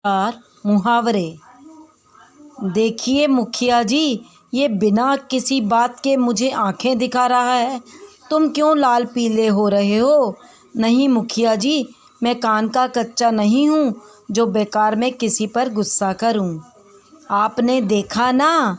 चार मुहावरे। देखिए मुखिया जी, ये बिना किसी बात के मुझे आंखें दिखा रहा है। तुम क्यों लाल पीले हो रहे हो? नहीं मुखिया जी, मैं कान का कच्चा नहीं हूँ जो बेकार में किसी पर गुस्सा करूँ। आपने देखा ना,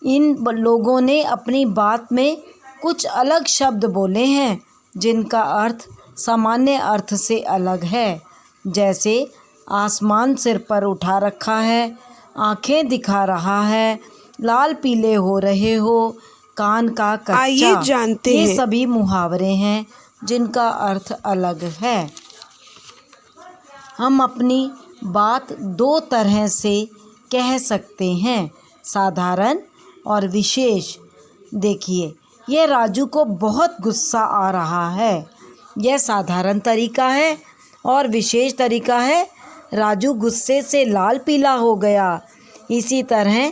इन लोगों ने अपनी बात में कुछ अलग शब्द बोले हैं जिनका अर्थ सामान्य अर्थ से अलग है। जैसे आसमान सिर पर उठा रखा है, आंखें दिखा रहा है, लाल पीले हो रहे हो, कान का कच्चा। आइए जानते ये हैं। सभी मुहावरे हैं जिनका अर्थ अलग है। हम अपनी बात दो तरह से कह सकते हैं, साधारण और विशेष। देखिए, यह राजू को बहुत गुस्सा आ रहा है। यह साधारण तरीका है। और विशेष तरीका है, राजू गुस्से से लाल पीला हो गया। इसी तरह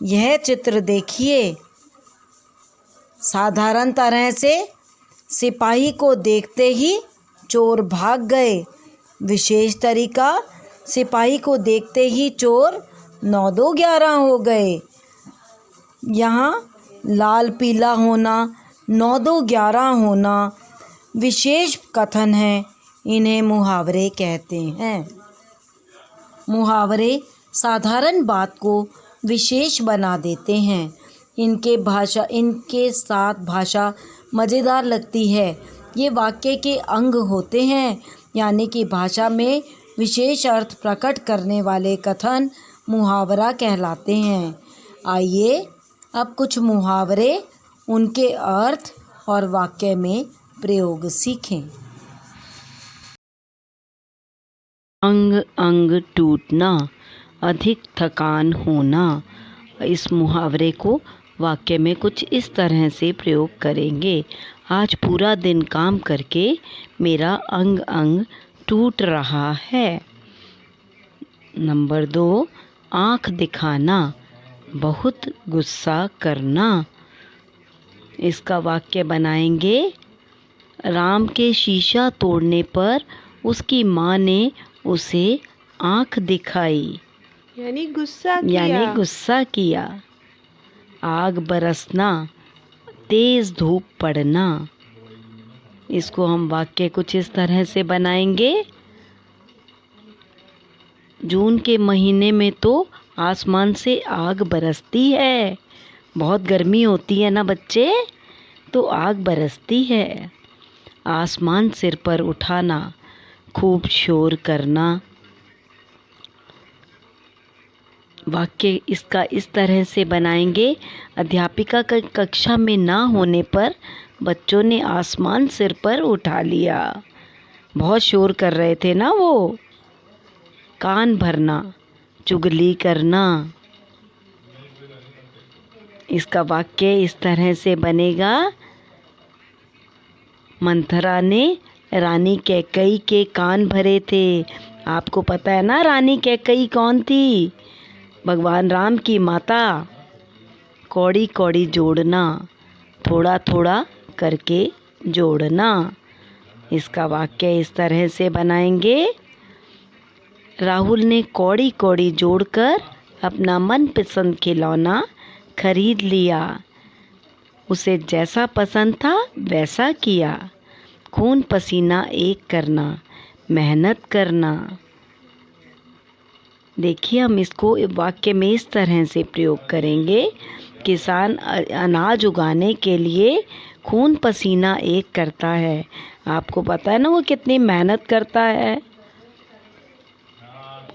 यह चित्र देखिए। साधारण तरह से सिपाही को देखते ही चोर भाग गए। विशेष तरीका, सिपाही को देखते ही चोर 9-2-11 हो गए। यहाँ लाल पीला होना, 9-2-11 होना विशेष कथन है। इन्हें मुहावरे कहते हैं। मुहावरे साधारण बात को विशेष बना देते हैं। इनके साथ भाषा मज़ेदार लगती है। ये वाक्य के अंग होते हैं, यानी कि भाषा में विशेष अर्थ प्रकट करने वाले कथन मुहावरा कहलाते हैं। आइए अब कुछ मुहावरे, उनके अर्थ और वाक्य में प्रयोग सीखें। अंग अंग टूटना, अधिक थकान होना। इस मुहावरे को वाक्य में कुछ इस तरह से प्रयोग करेंगे। आज पूरा दिन काम करके मेरा अंग अंग टूट रहा है। नंबर 2, आँख दिखाना, बहुत गुस्सा करना। इसका वाक्य बनाएंगे, राम के शीशा तोड़ने पर उसकी माँ ने उसे आँख दिखाई, यानी गुस्सा किया। आग बरसना, तेज धूप पड़ना। इसको हम वाक्य कुछ इस तरह से बनाएंगे, जून के महीने में तो आसमान से आग बरसती है। बहुत गर्मी होती है ना बच्चे, तो आग बरसती है। आसमान सिर पर उठाना, खूब शोर करना। वाक्य इसका इस तरह से बनाएंगे, अध्यापिका का कक्षा में ना होने पर बच्चों ने आसमान सिर पर उठा लिया। बहुत शोर कर रहे थे ना वो। कान भरना, चुगली करना। इसका वाक्य इस तरह से बनेगा, मंथरा ने रानी कैकई के कान भरे थे। आपको पता है ना रानी कैकई कौन थी? भगवान राम की माता। कौड़ी कौड़ी जोड़ना, थोड़ा थोड़ा करके जोड़ना। इसका वाक्य इस तरह से बनाएंगे, राहुल ने कौड़ी कौड़ी जोड़कर अपना मनपसंद खिलौना खरीद लिया। उसे जैसा पसंद था वैसा किया। खून पसीना एक करना, मेहनत करना। देखिए, हम इसको वाक्य में इस तरह से प्रयोग करेंगे, किसान अनाज उगाने के लिए खून पसीना एक करता है। आपको पता है ना वो कितनी मेहनत करता है।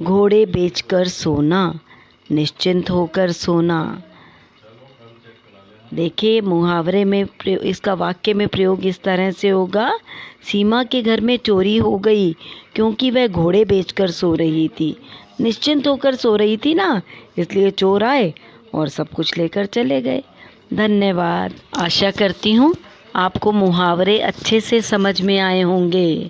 घोड़े बेचकर सोना, निश्चिंत होकर सोना। देखिए, मुहावरे में इसका वाक्य में प्रयोग इस तरह से होगा, सीमा के घर में चोरी हो गई क्योंकि वह घोड़े बेचकर सो रही थी। निश्चिंत होकर सो रही थी ना, इसलिए चोर आए और सब कुछ लेकर चले गए। धन्यवाद। आशा करती हूँ आपको मुहावरे अच्छे से समझ में आए होंगे।